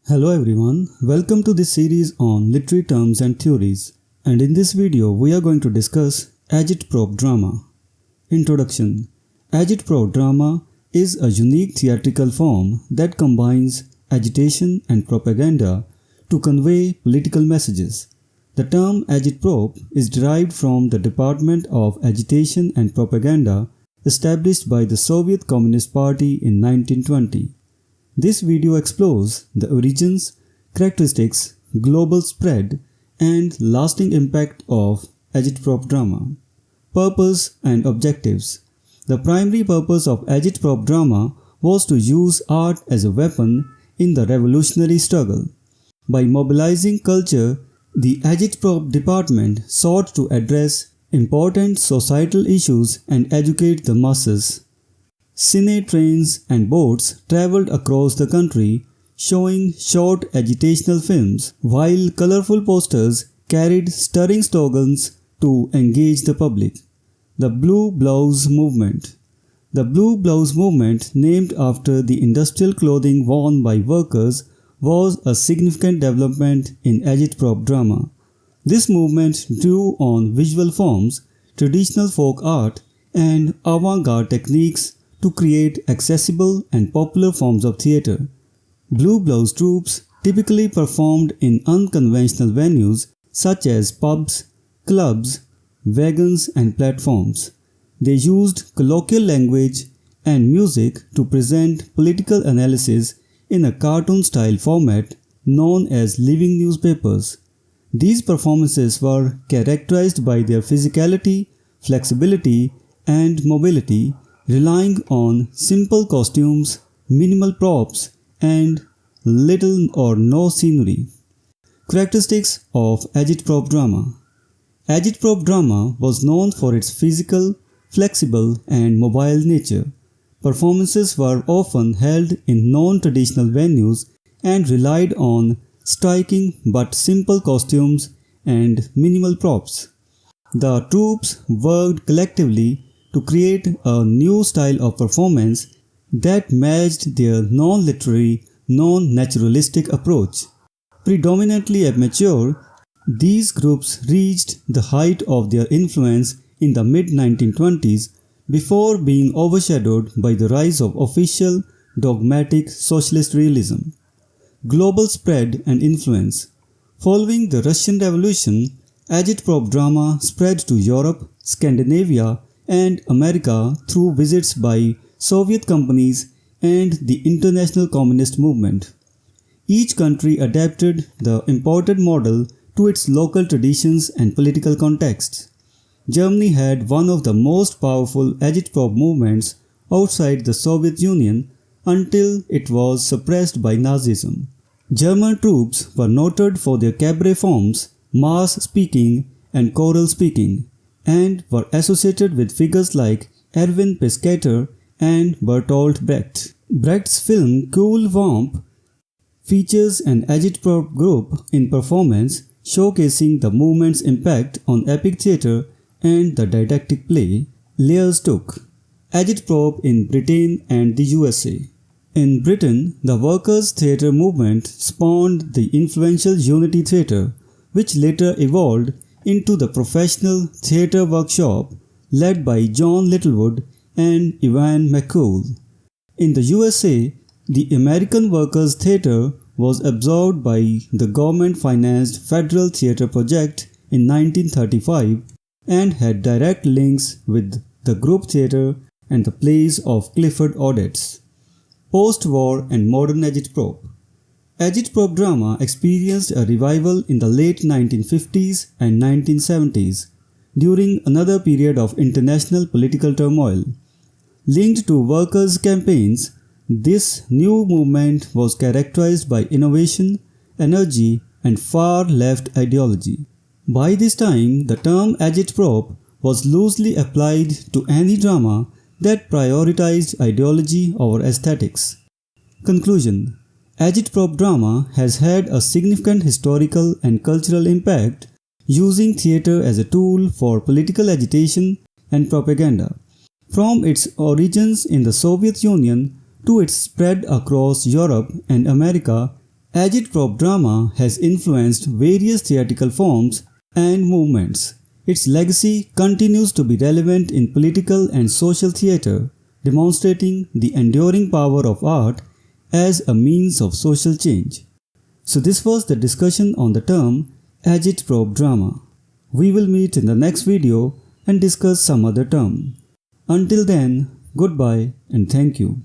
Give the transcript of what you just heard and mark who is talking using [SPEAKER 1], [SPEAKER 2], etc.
[SPEAKER 1] Hello everyone, welcome to this series on literary terms and theories, and in this video we are going to discuss Agitprop drama. Introduction. Agitprop drama is a unique theatrical form that combines agitation and propaganda to convey political messages. The term agitprop is derived from the Department of Agitation and Propaganda established by the Soviet Communist Party in 1920. This video explores the origins, characteristics, global spread, and lasting impact of agitprop drama. Purpose and objectives. The primary purpose of agitprop drama was to use art as a weapon in the revolutionary struggle. By mobilizing culture, the agitprop department sought to important societal issues and educate the masses. Cine trains and boats travelled across the country showing short agitational films, while colourful posters carried stirring slogans to engage the public. The Blue Blouse Movement. The Blue Blouse Movement, named after the industrial clothing worn by workers, was a significant development in agitprop drama. This movement drew on visual forms, traditional folk art, and avant-garde techniques to create accessible and popular forms of theatre. Blue blouse troupes typically performed in unconventional venues such as pubs, clubs, wagons and platforms. They used colloquial language and music to present political analysis in a cartoon-style format known as living newspapers. These performances were characterized by their physicality, flexibility and mobility, relying on simple costumes, minimal props, and little or no scenery. Characteristics of agitprop drama. Agitprop drama was known for its physical, flexible, and mobile nature. Performances were often held in non-traditional venues and relied on striking but simple costumes and minimal props. The troupes worked collectively to create a new style of performance that matched their non-literary, non-naturalistic approach. Predominantly amateur, these groups reached the height of their influence in the mid-1920s before being overshadowed by the rise of official, dogmatic socialist realism. Global spread and influence. Following the Russian Revolution, agitprop drama spread to Europe, Scandinavia, and America through visits by Soviet companies and the international communist movement. Each country adapted the imported model to its local traditions and political contexts. Germany had one of the most powerful agitprop movements outside the Soviet Union until it was suppressed by Nazism. German troops were noted for their cabaret forms, mass speaking, and choral speaking, and were associated with figures like Erwin Piscator and Bertolt Brecht. Brecht's film Cool Vamp features an agitprop group in performance showcasing the movement's impact on epic theatre and the didactic play Layers Took. Agitprop in Britain and the USA. In Britain, the workers' theatre movement spawned the influential Unity Theatre, which later evolved into the professional theatre workshop led by John Littlewood and Ivan McCool. In the USA, the American Workers' Theatre was absorbed by the government-financed Federal Theatre Project in 1935 and had direct links with the group theatre and the plays of Clifford Odets. Post-war and modern agitprop. Agitprop drama experienced a revival in the late 1950s and 1970s during another period of international political turmoil. Linked to workers' campaigns, this new movement was characterized by innovation, energy, and far-left ideology. By this time, the term agitprop was loosely applied to any drama that prioritized ideology over aesthetics. Conclusion. Agitprop drama has had a significant historical and cultural impact, using theatre as a tool for political agitation and propaganda. From its origins in the Soviet Union to its spread across Europe and America Agitprop drama has influenced various theatrical forms and movements. Its legacy continues to be relevant in political and social theatre, demonstrating the enduring power of art as a means of social change. So this was the discussion on the term Agitprop drama. We will meet in the next video and discuss some other term. Until then, goodbye and thank you.